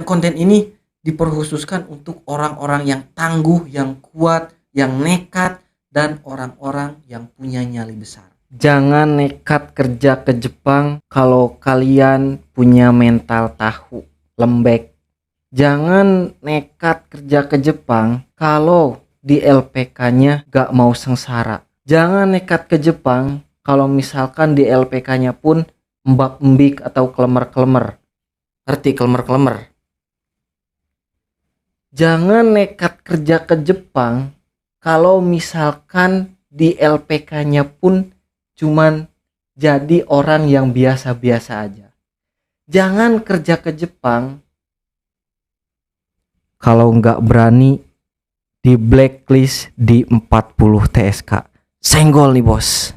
konten ini diperkhususkan untuk orang-orang yang tangguh, yang kuat, yang nekat, dan orang-orang yang punya nyali besar. Jangan nekat kerja ke Jepang kalau kalian punya mental tahu, lembek. Jangan nekat kerja ke Jepang kalau di LPK-nya gak mau sengsara. Jangan nekat ke Jepang kalau misalkan di LPK-nya pun mbak-mbik atau klemer-klemer. Ngerti klemer-klemer? Jangan nekat kerja ke Jepang kalau misalkan di LPK-nya pun cuman jadi orang yang biasa-biasa aja. Jangan kerja ke Jepang kalau nggak berani di blacklist di 40 TSK. Senggol nih bos.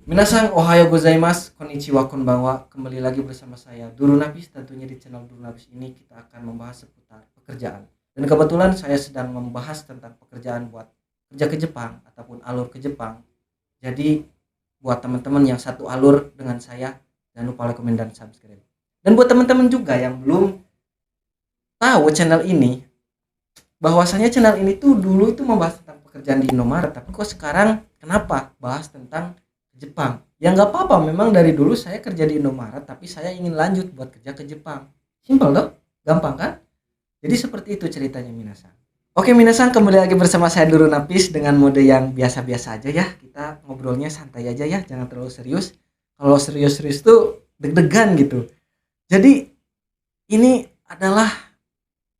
Minasan ohayo gozaimasu, konnichiwa konbanwa. Kembali lagi bersama saya Duru Nafis. Tentunya di channel Duru Nafis ini kita akan membahas seputar pekerjaan. Dan kebetulan saya sedang membahas tentang pekerjaan buat kerja ke Jepang ataupun alur ke Jepang. Jadi buat teman-teman yang satu alur dengan saya, jangan lupa like, komen, dan subscribe. Dan buat teman-teman juga yang belum tahu channel ini, bahwasanya channel ini tuh dulu itu membahas tentang pekerjaan di Indomaret, tapi kok sekarang kenapa bahas tentang Jepang? Ya nggak apa-apa, memang dari dulu saya kerja di Indomaret, tapi saya ingin lanjut buat kerja ke Jepang. Simpel dong, gampang kan? Jadi seperti itu ceritanya minasan. Oke minasan, kembali lagi bersama saya Duru Nafis dengan mode yang biasa-biasa aja ya. Kita ngobrolnya santai aja ya, jangan terlalu serius. Kalau serius-serius tuh deg-degan gitu. Jadi ini adalah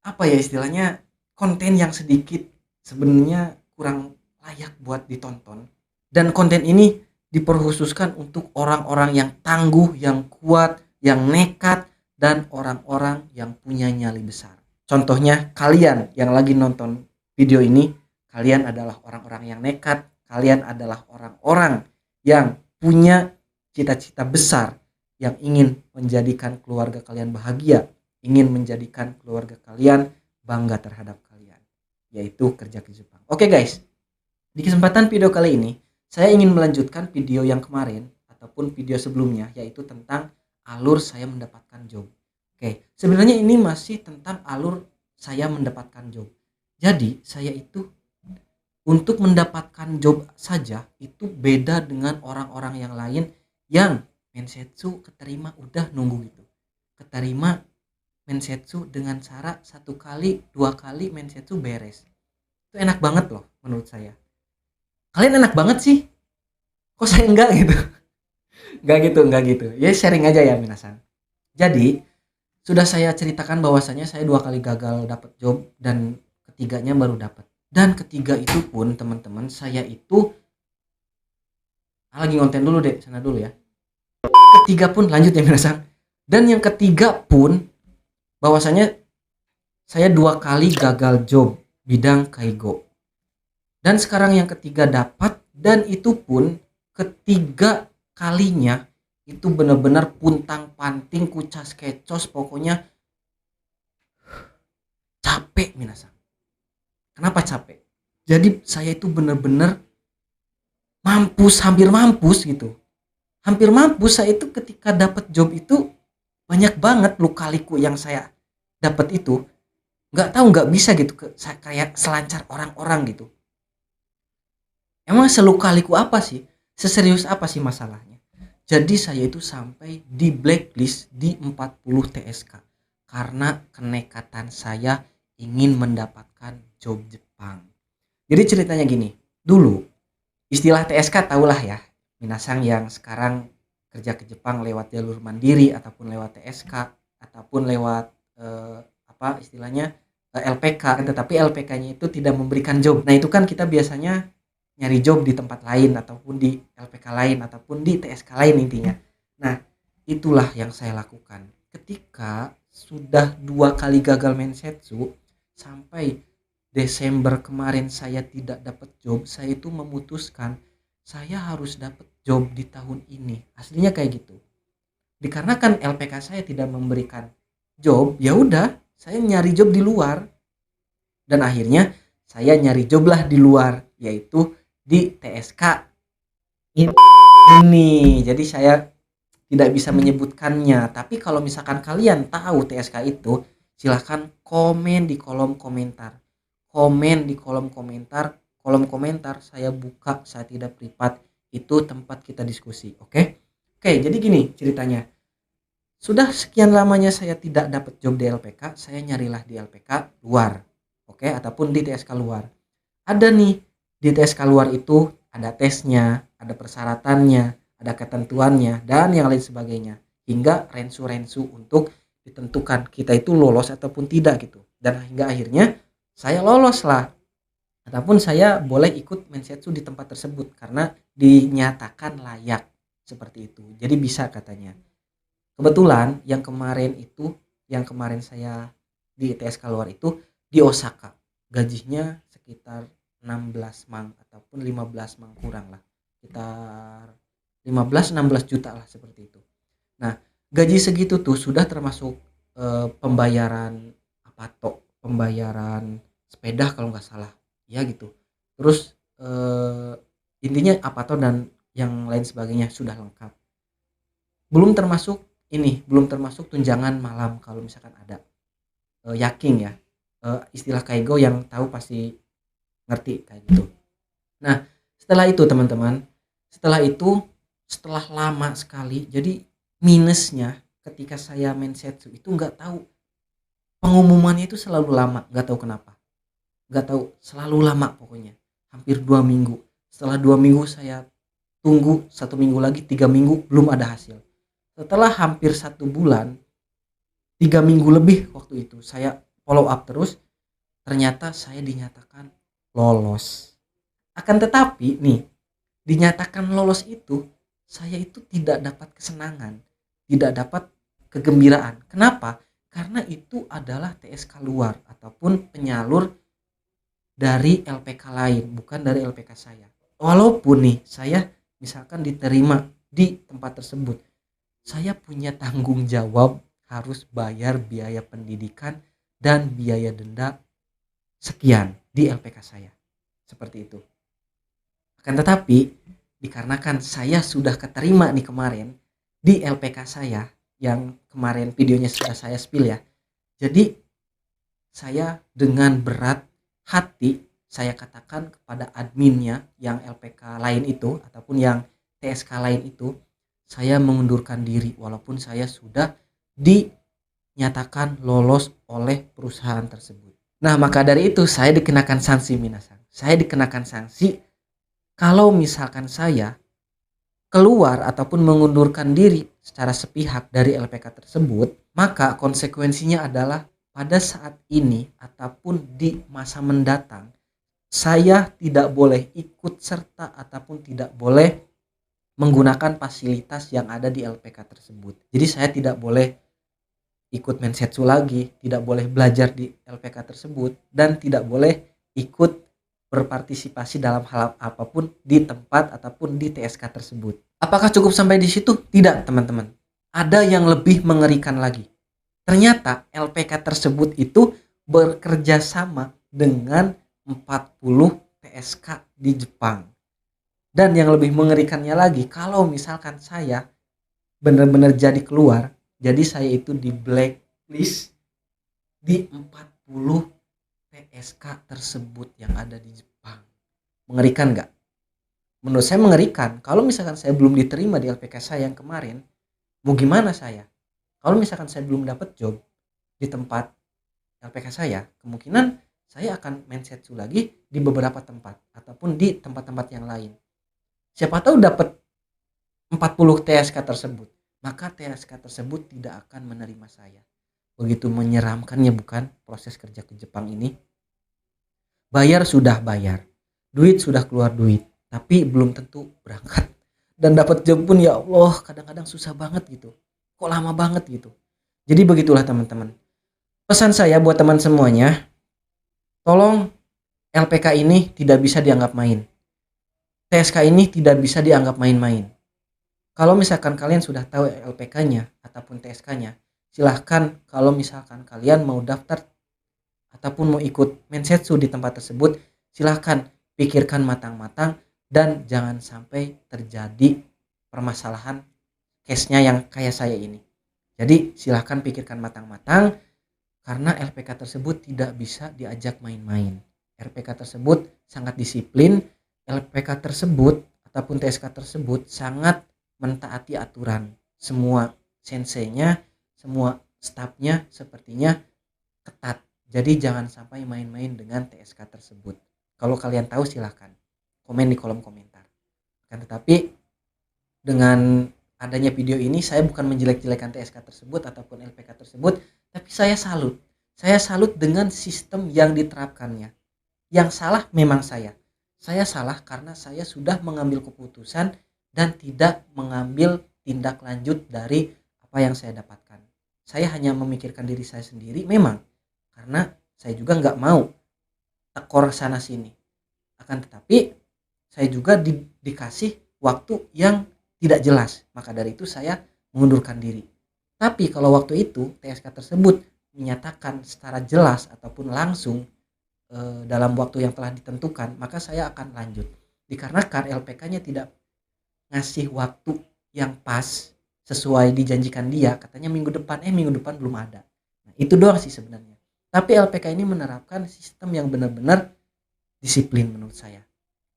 apa ya istilahnya, konten yang sedikit sebenarnya kurang layak buat ditonton. Dan konten ini diperkhususkan untuk orang-orang yang tangguh, yang kuat, yang nekat, dan orang-orang yang punya nyali besar. Contohnya kalian yang lagi nonton video ini, kalian adalah orang-orang yang nekat, kalian adalah orang-orang yang punya cita-cita besar, yang ingin menjadikan keluarga kalian bahagia, ingin menjadikan keluarga kalian bangga terhadap kalian, yaitu kerja ke Jepang. Oke guys, di kesempatan video kali ini saya ingin melanjutkan video yang kemarin ataupun video sebelumnya, yaitu tentang alur saya mendapatkan job. Oke, sebenarnya ini masih tentang alur saya mendapatkan job. Jadi saya itu untuk mendapatkan job saja itu beda dengan orang-orang yang lain yang mensetsu keterima udah nunggu gitu. Keterima mensetsu dengan cara 1 kali 2 kali mensetsu beres. Itu enak banget loh menurut saya. Kalian enak banget sih, kok saya enggak gitu. Enggak gitu ya, sharing aja ya minasan. Jadi sudah saya ceritakan bahwasanya saya 2 kali gagal dapat job dan ketiganya baru dapat. Dan ketiga itu pun teman-teman, saya itu lagi ngonten dulu deh, sana dulu ya. Ketiga pun lanjut ya minasan. Dan yang ketiga pun bahwasanya saya 2 kali gagal job bidang kaigo. Dan sekarang yang ketiga dapat, dan itu pun ketiga kalinya itu benar-benar puntang panting, kucas kecos, pokoknya capek minasan. Kenapa capek? Jadi saya itu benar-benar hampir mampus gitu. Hampir mampus saya itu ketika dapat job itu, banyak banget luka-liku yang saya dapat itu. Nggak bisa gitu kayak selancar orang-orang gitu. Emang seluka-liku apa sih? Seserius apa sih masalahnya? Jadi saya itu sampai di blacklist di 40 TSK karena kenekatan saya ingin mendapatkan job Jepang. Jadi ceritanya gini, dulu istilah TSK tahulah ya, minasang yang sekarang kerja ke Jepang lewat jalur mandiri ataupun lewat TSK ataupun lewat istilahnya LPK, tetapi LPK-nya itu tidak memberikan job. Nah itu kan kita biasanya nyari job di tempat lain ataupun di LPK lain ataupun di TSK lain intinya. Nah itulah yang saya lakukan ketika sudah 2 kali gagal mensetsu. Sampai Desember kemarin saya tidak dapat job, saya itu memutuskan saya harus dapat job di tahun ini. Aslinya kayak gitu. Dikarenakan LPK saya tidak memberikan job, ya udah saya nyari job di luar. Dan akhirnya saya nyari job lah di luar, yaitu di TSK ini. Jadi saya tidak bisa menyebutkannya, tapi kalau misalkan kalian tahu TSK silahkan komen di kolom komentar. Komen di kolom komentar. Kolom komentar saya buka, saya tidak privat. Itu tempat kita diskusi, oke? Oke, jadi gini ceritanya. Sudah sekian lamanya saya tidak dapat job di LPK, saya nyarilah di LPK luar, oke, ataupun di TSK luar. Ada nih di TSK luar itu ada tesnya, ada persyaratannya, ada ketentuannya, dan yang lain sebagainya, hingga rensu-rensu untuk ditentukan kita itu lolos ataupun tidak gitu. Dan hingga akhirnya saya lolos lah, ataupun saya boleh ikut mensetsu di tempat tersebut karena dinyatakan layak seperti itu. Jadi bisa katanya. Kebetulan yang kemarin saya di ITSK luar itu di Osaka. Gajinya sekitar 16 mang ataupun 15 mang kurang lah. Sekitar 15-16 juta lah seperti itu. Nah, gaji segitu tuh sudah termasuk pembayaran apa toh? Pembayaran sepeda kalau nggak salah. Ya gitu. Terus intinya apa toh dan yang lain sebagainya sudah lengkap. Belum termasuk tunjangan malam kalau misalkan ada yaking ya, istilah kaigo yang tahu pasti ngerti kayak gitu. Nah, setelah itu teman-teman, setelah lama sekali, jadi minusnya ketika saya mensetsu itu nggak tahu, pengumumannya itu selalu lama, nggak tahu kenapa, nggak tahu, selalu lama pokoknya, hampir 2 minggu. Setelah 2 minggu saya tunggu, 1 minggu lagi, 3 minggu belum ada hasil. Setelah hampir 1 bulan, 3 minggu lebih waktu itu saya follow up terus, ternyata saya dinyatakan lolos. Akan tetapi nih, dinyatakan lolos itu saya itu tidak dapat kesenangan, tidak dapat kegembiraan. Kenapa? Karena itu adalah TSK luar ataupun penyalur dari LPK lain, bukan dari LPK saya. Walaupun nih saya misalkan diterima di tempat tersebut, saya punya tanggung jawab harus bayar biaya pendidikan dan biaya denda sekian di LPK saya. Seperti itu. Akan tetapi dikarenakan saya sudah keterima nih kemarin di LPK saya yang kemarin videonya sudah saya spill ya. Jadi saya dengan berat hati saya katakan kepada adminnya yang LPK lain itu ataupun yang TSK lain itu, saya mengundurkan diri walaupun saya sudah dinyatakan lolos oleh perusahaan tersebut. Nah, maka dari itu saya dikenakan sanksi minasan. Saya dikenakan sanksi kalau misalkan saya keluar ataupun mengundurkan diri secara sepihak dari LPK tersebut, maka konsekuensinya adalah pada saat ini ataupun di masa mendatang saya tidak boleh ikut serta ataupun tidak boleh menggunakan fasilitas yang ada di LPK tersebut. Jadi saya tidak boleh ikut mensetsu lagi, tidak boleh belajar di LPK tersebut, dan tidak boleh ikut berpartisipasi dalam hal apapun di tempat ataupun di TSK tersebut. Apakah cukup sampai di situ? Tidak, teman-teman. Ada yang lebih mengerikan lagi. Ternyata LPK tersebut itu bekerja sama dengan 40 TSK di Jepang. Dan yang lebih mengerikannya lagi, kalau misalkan saya benar-benar jadi keluar, jadi saya itu di blacklist di 40 TSK tersebut yang ada di Jepang. Mengerikan nggak? Menurut saya mengerikan. Kalau misalkan saya belum diterima di LPK saya yang kemarin, mau gimana saya? Kalau misalkan saya belum dapat job di tempat LPK saya, kemungkinan saya akan mensetsu lagi di beberapa tempat ataupun di tempat-tempat yang lain. Siapa tahu dapat 40 TSK tersebut, maka TSK tersebut tidak akan menerima saya. Begitu menyeramkannya bukan proses kerja ke Jepang ini? Bayar sudah bayar, duit sudah keluar duit, tapi belum tentu berangkat. Dan dapat job pun ya Allah kadang-kadang susah banget gitu. Kok lama banget gitu. Jadi begitulah teman-teman. Pesan saya buat teman semuanya, tolong LPK ini tidak bisa dianggap main. TSK ini tidak bisa dianggap main-main. Kalau misalkan kalian sudah tahu LPK-nya ataupun TSK-nya, silahkan kalau misalkan kalian mau daftar ataupun mau ikut mensetsu di tempat tersebut, silahkan pikirkan matang-matang dan jangan sampai terjadi permasalahan case-nya yang kayak saya ini. Jadi silahkan pikirkan matang-matang. karena LPK tersebut tidak bisa diajak main-main. LPK tersebut sangat disiplin, LPK tersebut ataupun TSK tersebut sangat mentaati aturan. Semua senseinya, semua stafnya sepertinya ketat. Jadi jangan sampai main-main dengan TSK tersebut. Kalau kalian tahu silahkan komen di kolom komentar. Akan tetapi dengan adanya video ini saya bukan menjelek-jelekan TSK tersebut ataupun LPK tersebut, tapi saya salut. Saya salut dengan sistem yang diterapkannya. Yang salah memang saya. Saya salah karena saya sudah mengambil keputusan dan tidak mengambil tindak lanjut dari apa yang saya dapatkan. Saya hanya memikirkan diri saya sendiri memang, karena saya juga nggak mau tekor sana sini. Akan tetapi saya juga dikasih waktu yang tidak jelas, maka dari itu saya mengundurkan diri. Tapi kalau waktu itu TSK tersebut menyatakan secara jelas ataupun langsung dalam waktu yang telah ditentukan, maka saya akan lanjut. Dikarenakan LPK-nya tidak ngasih waktu yang pas sesuai dijanjikan dia, katanya minggu depan belum ada. Nah, itu doang sih sebenarnya. Tapi LPK ini menerapkan sistem yang benar-benar disiplin menurut saya.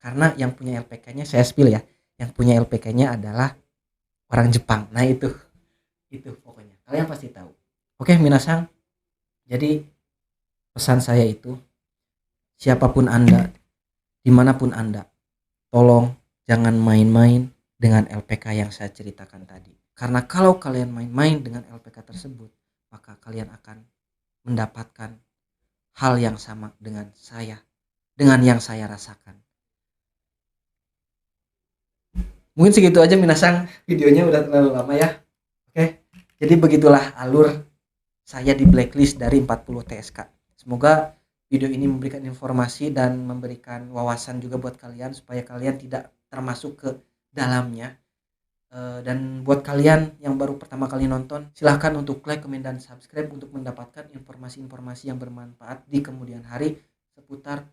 Karena yang punya LPK-nya saya spill ya, yang punya LPK-nya adalah orang Jepang. Nah itu pokoknya kalian pasti tahu. Oke minasang, jadi pesan saya itu, siapapun Anda, dimanapun Anda, tolong jangan main-main dengan LPK yang saya ceritakan tadi. Karena kalau kalian main-main dengan LPK tersebut, maka kalian akan mendapatkan hal yang sama dengan saya, dengan yang saya rasakan. Mungkin segitu aja minasang, videonya udah terlalu lama ya. Oke, jadi begitulah alur saya di blacklist dari 40 TSK. Semoga video ini memberikan informasi dan memberikan wawasan juga buat kalian supaya kalian tidak termasuk ke dalamnya. Dan buat kalian yang baru pertama kali nonton, silahkan untuk like, komen, dan subscribe untuk mendapatkan informasi-informasi yang bermanfaat di kemudian hari seputar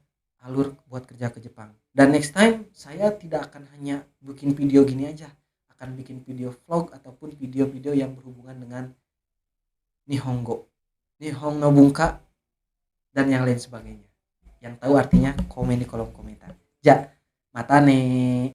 alur buat kerja ke Jepang. Dan next time saya tidak akan hanya bikin video gini aja, akan bikin video vlog ataupun video-video yang berhubungan dengan Nihongo, Nihon no Bunka, dan yang lain sebagainya. Yang tahu artinya komen di kolom komentar. Ja, mata nih.